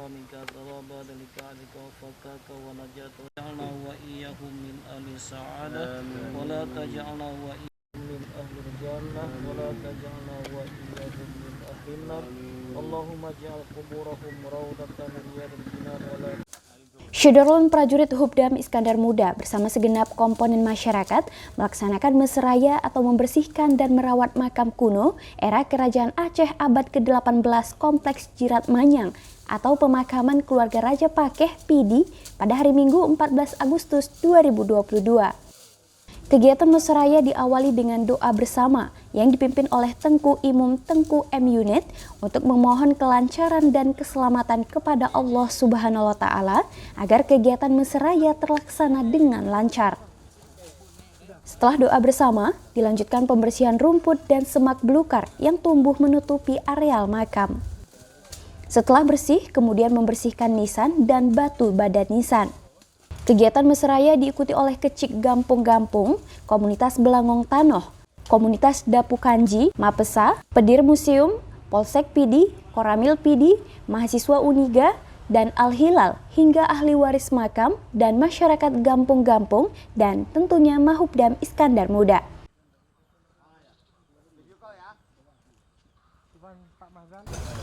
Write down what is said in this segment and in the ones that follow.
كرمك ثواب ذلك عليك وفكاك ونجاة وجعلنا وإياهم من أهل السعادة ولا تجعلنا وإياهم من أهل الجنة ولا تجعلنا وإياهم من أهل النار اللهم اجعل قبورهم روضة من رياض الجنان ولا. Syederlun prajurit Hubdam Iskandar Muda bersama segenap komponen masyarakat melaksanakan meseraya atau membersihkan dan merawat makam kuno era Kerajaan Aceh abad ke-18 Kompleks Jirat Manyang atau pemakaman keluarga Raja Pakeh Pidi pada hari Minggu 14 Agustus 2022. Kegiatan meseraya diawali dengan doa bersama yang dipimpin oleh Tengku Imum Tengku M Unit untuk memohon kelancaran dan keselamatan kepada Allah Subhanahu wa Ta'ala agar kegiatan meseraya terlaksana dengan lancar. Setelah doa bersama, dilanjutkan pembersihan rumput dan semak belukar yang tumbuh menutupi areal makam. Setelah bersih, kemudian membersihkan nisan dan batu badan nisan. Kegiatan meseraya diikuti oleh Kecik Gampung-Gampung, Komunitas Belangong Tanoh, Komunitas Dapu Kanji, Mapesa, Pedir Museum, Polsek Pidi, Koramil Pidi, mahasiswa Uniga, dan Al-Hilal hingga ahli waris makam dan masyarakat Gampung-Gampung dan tentunya Mahubdam Iskandar Muda.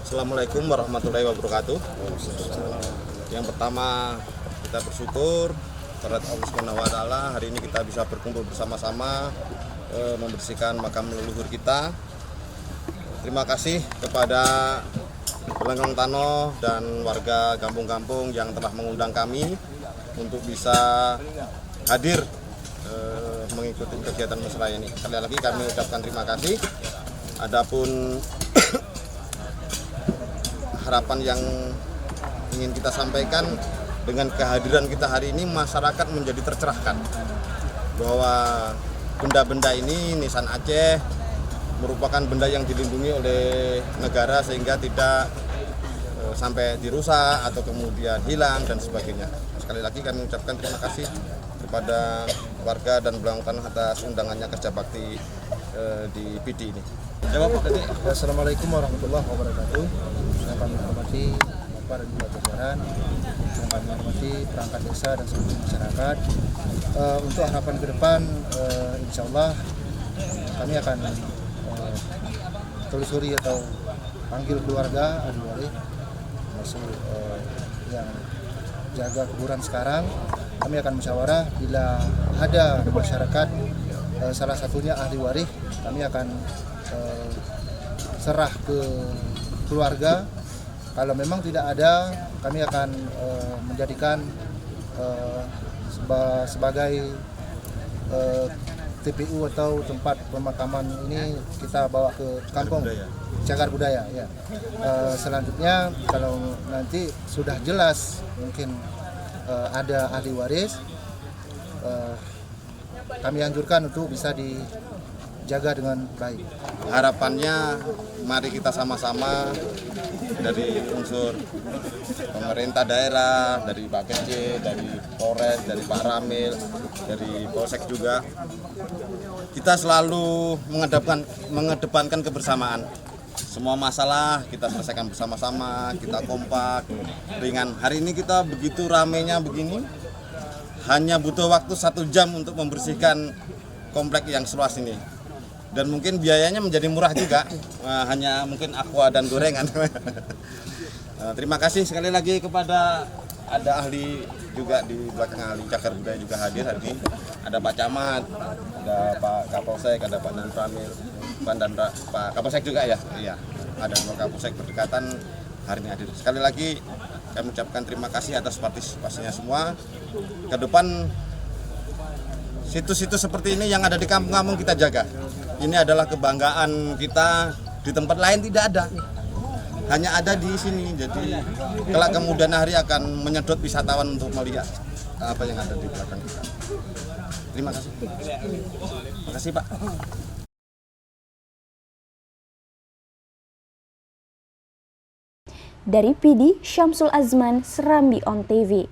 Assalamualaikum warahmatullahi wabarakatuh. Yang pertama, kita bersyukur kepada Allah Subhanahu wa Ta'ala hari ini kita bisa berkumpul bersama-sama membersihkan makam leluhur kita. Terima kasih kepada Belangong Tanoh dan warga kampung-kampung yang telah mengundang kami untuk bisa hadir mengikuti kegiatan meseraya ini. Sekali lagi kami ucapkan terima kasih. Adapun harapan yang ingin kita sampaikan, dengan kehadiran kita hari ini masyarakat menjadi tercerahkan bahwa benda-benda ini nisan Aceh merupakan benda yang dilindungi oleh negara sehingga tidak sampai dirusak atau kemudian hilang dan sebagainya. Sekali lagi kami ucapkan terima kasih kepada warga dan Belangong Tanoh atas undangannya kerja bakti di PD ini. Jawab Pak. Assalamualaikum warahmatullahi wabarakatuh. Saya kami hormati Bapak dan juga jajaran, yang kami hormati perangkat desa dan seluruh masyarakat. Untuk harapan ke depan, insya Allah kami akan telusuri atau panggil keluarga ahli waris, masuk yang jaga kuburan sekarang. Kami akan musyawarah bila ada masyarakat salah satunya ahli waris, kami akan serah ke keluarga. Kalau memang tidak ada, kami akan menjadikan sebagai TPU atau tempat pemakaman ini kita bawa ke kampung cagar budaya. Ya. Selanjutnya kalau nanti sudah jelas mungkin ada ahli waris, kami anjurkan untuk bisa dijaga dengan baik. Harapannya mari kita sama-sama dari unsur pemerintah daerah, dari Pak Kecik, dari Polres, dari Pak Ramil, dari Polsek juga, kita selalu mengedepankan kebersamaan. Semua masalah kita selesaikan bersama-sama, kita kompak, ringan. Hari ini kita begitu ramainya begini, hanya butuh waktu 1 jam untuk membersihkan komplek yang seluas ini. Dan mungkin biayanya menjadi murah juga, hanya mungkin aqua dan gorengan. Terima kasih sekali lagi kepada ada ahli juga di belakang, ahli cagar budaya juga hadir hari ini. Ada Pak Camat, ada Pak Kapolsek, ada Pak Dan Pramil, Pak Kapolsek juga ya. Iya, ada Pak Kapolsek berdekatan hari ini hadir. Sekali lagi kami ucapkan terima kasih atas partisipasinya semua. Ke depan situs-situs seperti ini yang ada di kampung-kampung kita jaga. Ini adalah kebanggaan kita, di tempat lain tidak ada. Hanya ada di sini. Jadi kelak kemudian hari akan menyedot wisatawan untuk melihat apa yang ada di belakang kita. Terima kasih. Terima kasih Pak. Dari PD Syamsul Azman, Serambi On TV.